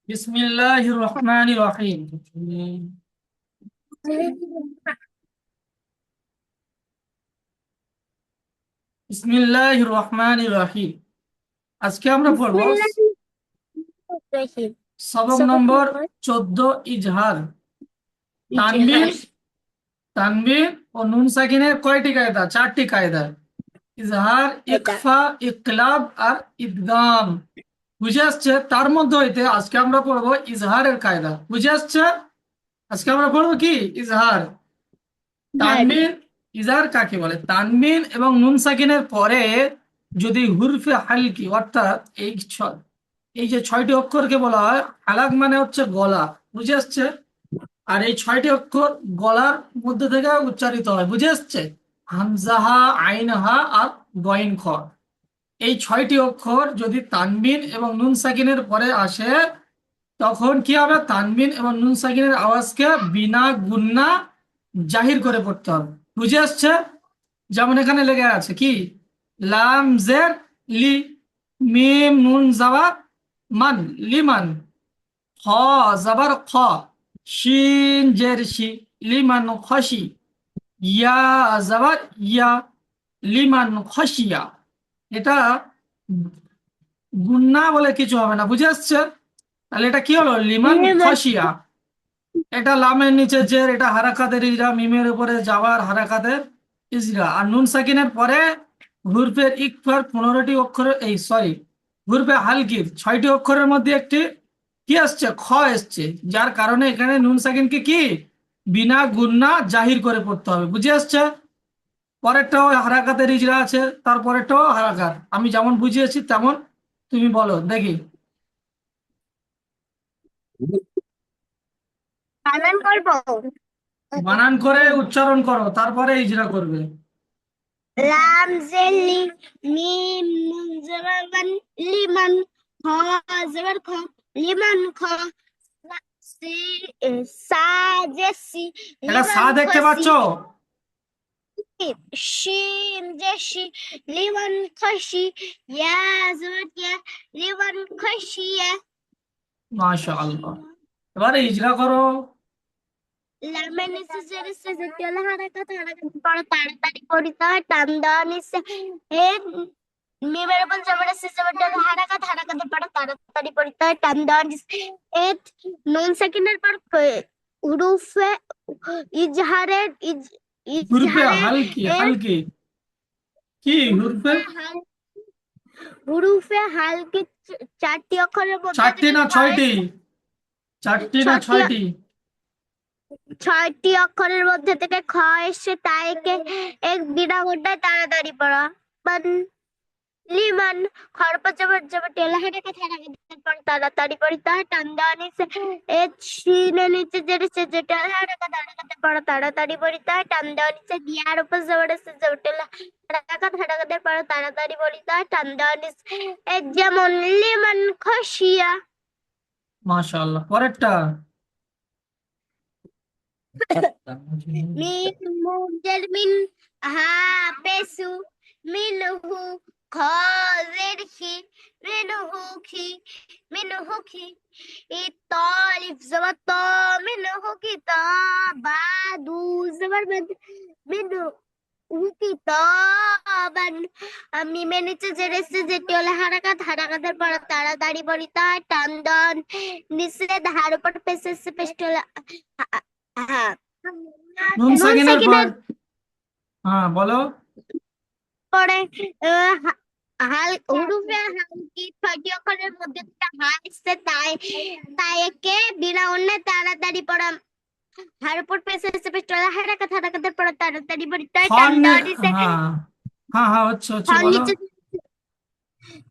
বিসমিল্লাহির রহমানির রহিম। বিসমিল্লাহির রহমানির রহিম। আজকে আমরা পড়বো বিসমিল্লাহির সবক সবক নম্বর নম্বর 14 ইজহার। তানবিন ইজহার। তানবিন ও নুন সাকিনের কয়টি কায়দা? 4টি কায়দা: ইজহার, এটা ইকফা, ইকলাব আর ইদগাম। বুঝে আসছে? তার মধ্যে হইতে আজকে আমরা পড়বো ইজহারের কায়দা। বুঝে আসছে? আজকে আমরা পড়বো কি? ইজহার। ধার তানবিন, ইজার কাকে বলে? তানবিন এবং নুন সাকিনের পরে যদি হুরফে হালকি অর্থাৎ এই যে 6টি অক্ষরকে বলা হয় হালাক, মানে হচ্ছে গলা। বুঝে আসছে? আর এই 6টি অক্ষর গলার মধ্যে থেকে উচ্চারিত হয়। বুঝে আসছে? হামজাহা, আইনহা আর গইন খ। এই 6টি অক্ষর যদি তানবিন এবং নুন সাকিনের পরে আসে তখন কি হবে? তানবিন এবং নুন সাকিনের আওয়াজকে বিনা গুন্না জাহির করে পড়তে হবে। বুঝে আসছে? যেমন এখানে লেগে আছে কি? লাম জের লি, মিম নুন জাবার মান, লিমান। খ জাবার খ, শিন জের শি, লিমান খসি। ইয়া জাবার ইয়া, লিমান খসিয়া। এটা গুন্না বলে কিছু হবে না। বুঝে আসছে? তাহলে এটা কি হলো? লিমান খসিয়া। এটা লামের নিচে জের, এটা হারাকাতের ইজরা, মিমের উপরে যাওয়ার হারাকাতের ইজরা। আর নুন সাকিনের পরে হুরফের ইকফার 15টি অক্ষরের হুরফে হালকির 6টি অক্ষরের মধ্যে একটি কি আসছে? খ এসছে। যার কারণে এখানে নুন সাকিনকে কি বিনা গুন্না জাহির করে পড়তে হবে। বুঝে আসছে? পরেরটাও হারাকাতের ইজরা আছে, তারপরেরটাও হারাকাত। আমি যেমন বুঝিয়েছি তেমন তুমি বলো দেখি। বানান করবো। বানান করে উচ্চারণ করো, তারপরে ইজরা করবে। লাম জেলি, মিম নুন জবর ওয়ান, লিমান। খ জবর খ, লিমান খ। সি সা জেসি, এটা সা লিমান দেখতে খসি। পাচ্ছ? শিন জেসি, লিমান খসি। ইয়া জবর ইয়া, লিমান খসিয়া। মাশাআল্লাহ। এবারে ইজরা করো। লামের নিচে জেরে সে যেতে হলে হারাকাত হারাকাত পড়ে তাড়াতাড়ি পড়িতে হয় টান দেওয়া নিচে। এ মিমের উপর জবরে সে জবরটা হারাকাত হারাকাতে পড়ে তাড়াতাড়ি পড়িতে হয় টান দেওয়া নিচে। এ নুন সেকেন্ডের পর হুরুফে ইজহারের হুরফে ইজহারের হালকি এর হালকি কি হুরফে? হুরুফে হালকি 4টি অক্ষরের মধ্যে 4টি থেকে না ক্ষয় 6টি? 4টি না 6টি 6টি? 6টি অক্ষরের মধ্যে থেকে খ এসে তাইকে এক বিনা ঘন্টায় তাড়াতাড়ি পড়া। বান লিমান খরপা জবর জবর টেলা হেঁটে কে থাকা পর তাড়াতাড়ি পড়ি তার টান দেওয়া নিচে। এ শিনে নিচে যেটা যেটা হেঁটে কে তাড়াতাড়ি পড়া তাড়াতাড়ি পড়ি তার টান দেওয়া নিচে। গিয়ার উপর জবর সে জবর টেলা হেঁটে পড়া তাড়াতাড়ি পড়ি তার টান দেওয়া নিচে। এ যেমন লিমান খসিয়া। মাশাআল্লাহ। পরেরটা মিন মুজের মিন, হা পেসু, মিনহু খজের খি, মিনহু খি, মিনহু খি। ইতালিফ জবর ত, মিনহু কিতাবা, জবর বাদ, মিনহু কিতাবান। মিমের নিচে জেরেছে যেটি হলে হারাকাত হারাকাতের পর তাড়াতাড়ি পড়িতে হয় টান দন নিচে ধার উপর পেছে পেস্ট হলে হ্যাঁ। নুন নুন সাকিনের পর। সেকেন্ডের হ্যাঁ বলো। পরে হুরুফে হালকি 6টি অক্ষরের মধ্যে থেকে হা এসছে তাই তাই একে বিনা অন্যে তাড়াতাড়ি পড়া। হার উপর পেছে পেস্ট হলে হারাকাত হারাকাতের পর তাড়াতাড়ি পড়িতে হয় টান খন। দেওয়া নিচে। হ্যাঁ হ্যাঁ হ্যাঁ, হচ্ছে হচ্ছে, খন বলো। নিচে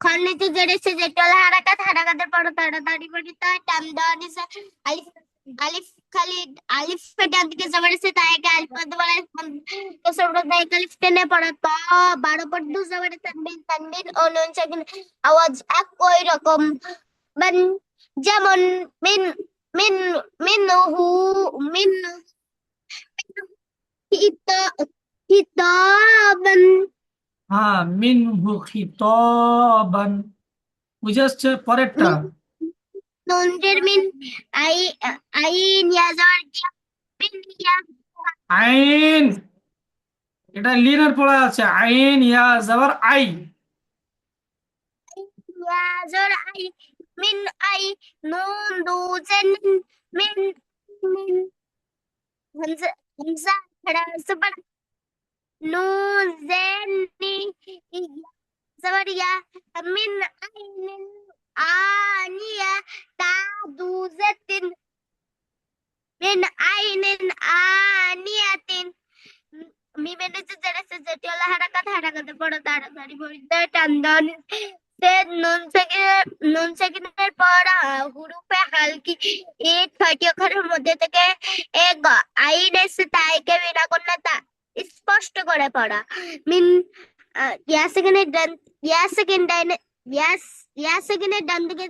খন নিচে জেরেছে যেটা হলে হারাকাত হারাকাতের পর তাড়াতাড়ি পড়িতে হয় টান দেওয়া নিচে। আলিফ আলিফ খালি আলিফ ডান দিকে জবর আছে তাই একে আলিফ মধ্যে বলা হয়। তো ছোট তাই আলিফ টেনে পড়া ত 12 পর দু জবর তানবিন তানবিন ও নুন সাকিন আওয়াজ একই রকম। মান যেমন মিন মিন মিনহু মিন হিতা হিতাবান। হ্যাঁ, মিনহু খিতাবান। বুঝে আসছে? পরেরটা নুন জের মিন আই আইন ইয়া জবর ইয়া মিন ইয়া আইন, এটা লিনের পড়া আছে, আইন ইয়া জবর আই। ইয়া জবর আই মিন আই নুন দু জের মিন মিন হামজা হামজা খড়া জবর নুন জের নি ইয়া জবর ইয়া মিন আইনিন আনিয়া তা দু জের তিন min ainin aniyatin মিমের নিচে জেরেছে যেটি হলো হারাকাত হারাকাতে পড়ো তাড়াতাড়ি বলতে টান্ডন সে নুন সেকেন্ডের পর হুরুফে হালকি এই ছয়টি অক্ষরের মধ্যে থেকে এক আইন এসে তাইকে বিনা করলে তা স্পষ্ট করে পড়া মিন ইয়া সেকেন্ডের ডান ইয়া সেকেন্ড ডাইনে ইয়াস ইয়া সেকেন্ডের ডান দিকে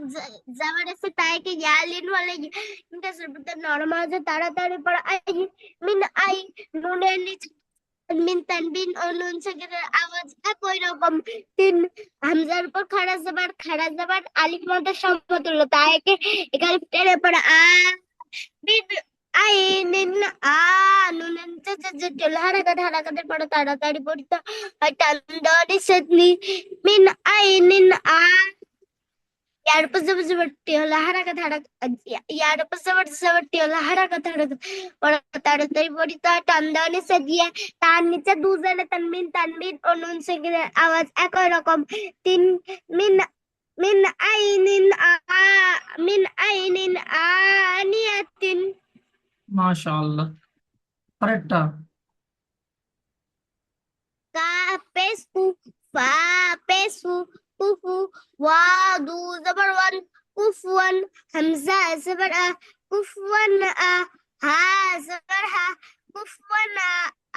যাওয়ার এসে তাইকে ইয়ালিন বলে কিন্তু শুরুতে নরমাল যে তাড়াতাড়ি পড়া আই মিন আই নুনের নিচে মিন তানবিন ও নুন সেকেন্ডের আওয়াজ একই রকম তিন হামজার উপর খাড়া জবর আলিফ মধ্যে সমতুল্য তাইকে এখানে টেনে পড়া আ বিন আইনিন আ নুনের যে হারাকাতের পড়া তাড়াতাড়ি পড়তে হয় টান সেতনি মিন আইনিন আ यार पर जबरदस्ती होला हरकत यार पर जबरदस्ती होला हरकत और তাড়াতাড়ি পড়িতে টান্দানি সে দিয়ে তার নিচে দুজনে তানবিন ও নুন সেকেন্ডের আওয়াজ একই রকম তিন মিন মিন আইনিন আ মিন আইনিন আনিয়াতিন মাশাআল্লাহ। পরেরটা পেসু ফা পেসু কুফু ওয়াদু জবর ওয়ান কুফওয়ান হামজা জবর আ কুফওয়ান আ হা জবর হা কুফওয়ান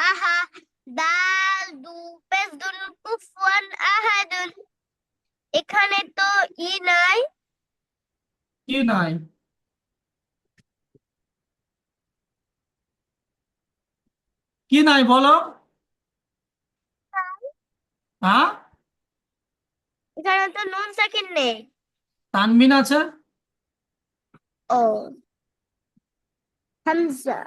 আহা দাল দু পেস দুন কুফওয়ান আহাদুন এখানে তো ই নাই কি নাই? কি নাই বলো? হ্যাঁ, এখানে তো নুন সাকিন নেই তানবিন আছে। ও হামজা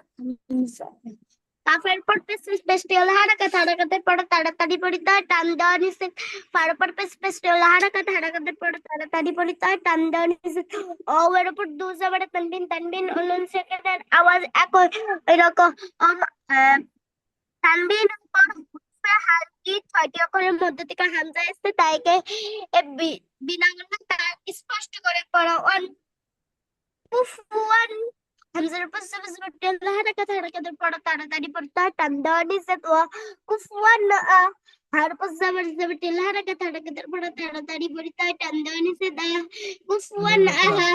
কাফের পর পেস্ট হলো হারাকাতের পর তাড়াতাড়ি পড়িতে হয় টান দেওয়া নিষেধ ফার পর পেস্ট হলো হারাকাতের পর তাড়াতাড়ি পড়িতে হয় টান দেওয়া নিষেধ ও এর উপর দু জবরে তানবিন উলুন সেকেন্ডের আওয়াজ একই এরকম তানবিন পর হুরফে হালকি ছয়টি অক্ষরের মধ্যে থেকে হামজা এসে তাইকে বিনা স্পষ্ট করে পড়া কুফুয়ান হামজার উপর জবর হারাকাতের পড়া তাড়াতাড়ি পড়তে হয় টান দেওয়া নিষেধ ও কুফুয়ান হার উপর জবর হারাকাতের পড়া তাড়াতাড়ি পড়তে হয় টান দেওয়া নিষেধ কুফুয়ান আহা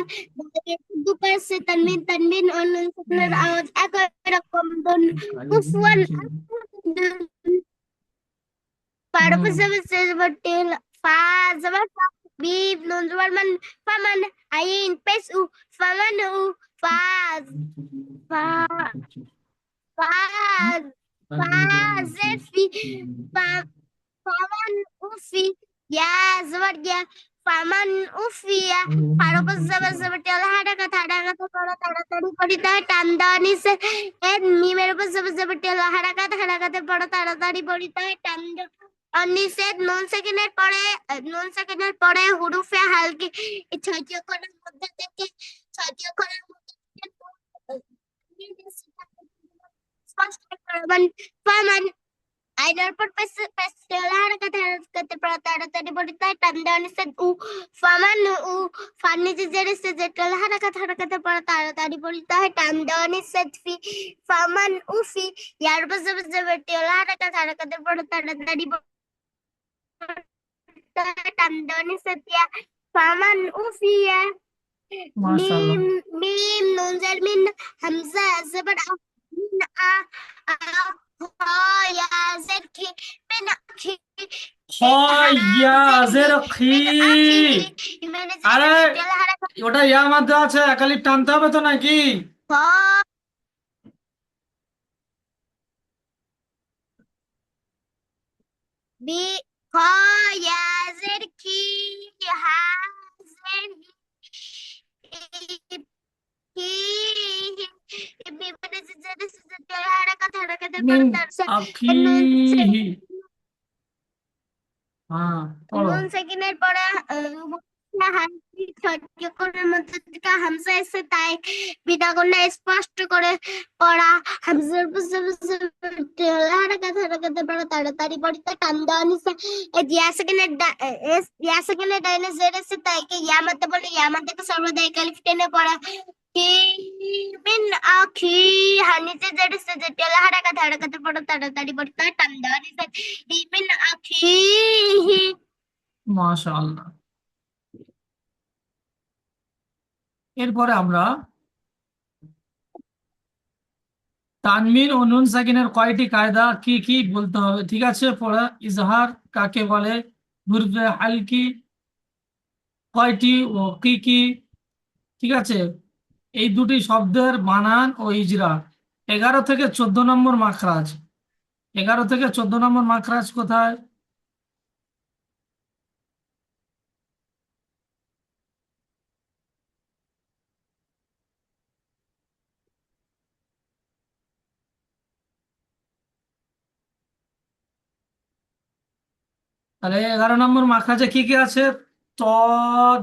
দুপাশে সে তানবিন ও নুন সেকেন্ডের আওয়াজ একই রকম দন কুফুয়ান পার উপর জবর ফা জবর বিব নুন জবর মান ফামান আইন পেসু ফামানু ফাজ ফা ফাজ ফাজেফি ফামান উফি ইয়া জবর ইয়া ফামান উফিয়া ফারুক জবর টেলা হারাকাত পড়া তাড়াতাড়ি পড়িতে হয় টান দেওয়া নিচে মিমের উপর জবর টেলা হারাকাতে পড়া তাড়াতাড়ি পড়িতে হয় টান দেওয়া নিষেধ নুন সেকেন্ডের পরে হুরুফে হালকি এই ছয়টি অক্ষরের মধ্যে থেকে ছয়টি অক্ষরের মধ্যে থেকে স্পষ্ট করবেন ফামান আইনার পর পেস্টেলা হারাকাতে পড়া তাড়াতাড়ি পড়িতে হয় টান দেওয়া নিষেধ ফামান ফার্নিচে জেরেছে যেটাল হারাকাতে পড়া তাড়াতাড়ি পড়িতে হয় টান দেওয়া নিষেধ ফামান উফি ইয়ার উপর জবর টেলা হারাকাতে পড়া তাড়াতাড়ি টান দেওয়া নিষেধ ফামান উফিয়া মাশাআল্লাহ। মিম নুন জের মিন হামজা জবর মিন আ ইয়া জের কি মিন আখি হয় ইয়া জের খি। আরে ওটা ইয়া মধ্যে আছে, একালিপ টানতে হবে তো নাকি? বি খ ইয়া জের কি হা মিন আখিহি। হ্যাঁ, পড়ো। নুন সেকিনের পরে ছয়টি মধ্যে থেকে হামজা এসে তাই বিনাগুণা স্পষ্ট করে পড়া হামজার হারাকাতে পড়া তাড়াতাড়ি পড়তে টান দেওয়া নিচে ইয়া সেকেন্ডের ডাইনে জের এসে তাইকে ইয়া মধ্যে বলে ইয়া মধ্যে সর্বদা একালিফ টেনে পড়া কি মিন আখি হানিতে জের এসে যেটা হারাকাতে পড়া তাড়াতাড়ি পড়তে টান দেওয়া নিচে মিন আখি মাশাআল্লাহ। এরপরে আমরা তানমিন ও নুন সাকিনের কয়টি কায়দা কি কি বলতে হবে, ঠিক আছে? পড়া ইজহার কাকে বলে, হুরফে হালকি কয়টি ও কি কি, ঠিক আছে? এই দুটি শব্দের বানান ও ইজরা। 11 থেকে 14 নম্বর মাখরাজ। 11 থেকে 14 নম্বর মাখরাজ কোথায়? তাহলে 11 নম্বর মাখরাজে কি কি আছে? ত,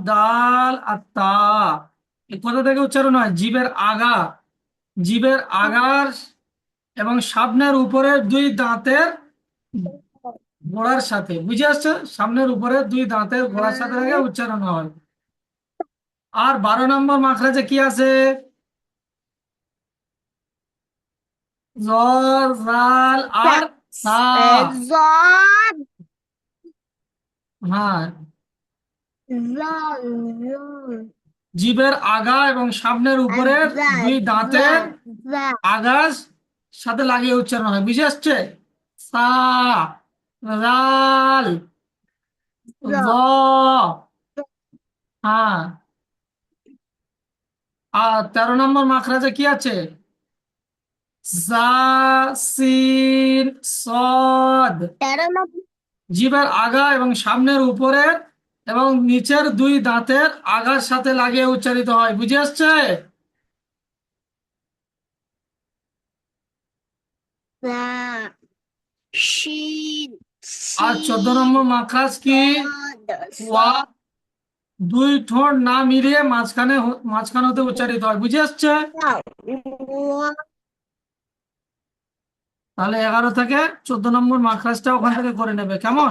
দাল আর তা। এই কোথা থেকে উচ্চারণ হয়? জিভের আগা, জিভের আগার এবং সামনের উপরের দুই দাঁতের গোড়ার সাথে, বুঝে আসছে? সামনের উপরের দুই দাঁতের গোড়ার সাথে থেকে উচ্চারণ হয়। আর 12 নম্বর মাখরাজে কি আছে? জর, জাল আর সা। জব হ্যাঁ, জব জিভের আগা এবং সামনের উপরের দুই দাঁতের আগার সাথে লাগিয়ে উচ্চারণ হয়, বুঝে আসছে? সা, রাল, জ। হ্যাঁ। আর 13 নম্বর মাখরাজে কি আছে? জা, সিন, সদ। 13 নম্বর জিভের আগা এবং সামনের উপরের এবং নিচের দুই দাঁতের আগার সাথে লাগিয়ে উচ্চারিত হয়, বুঝে আসছে? শিন আর 14 নম্বর মাখরাজ কি? ওয়া। দুই ঠোঁট না মিলিয়ে মাঝখানে হতে উচ্চারিত হয়, বুঝে আসছে? তাহলে 11 থেকে 14 নম্বর মাখরাজটা ওখান থেকে করে নেবে, কেমন?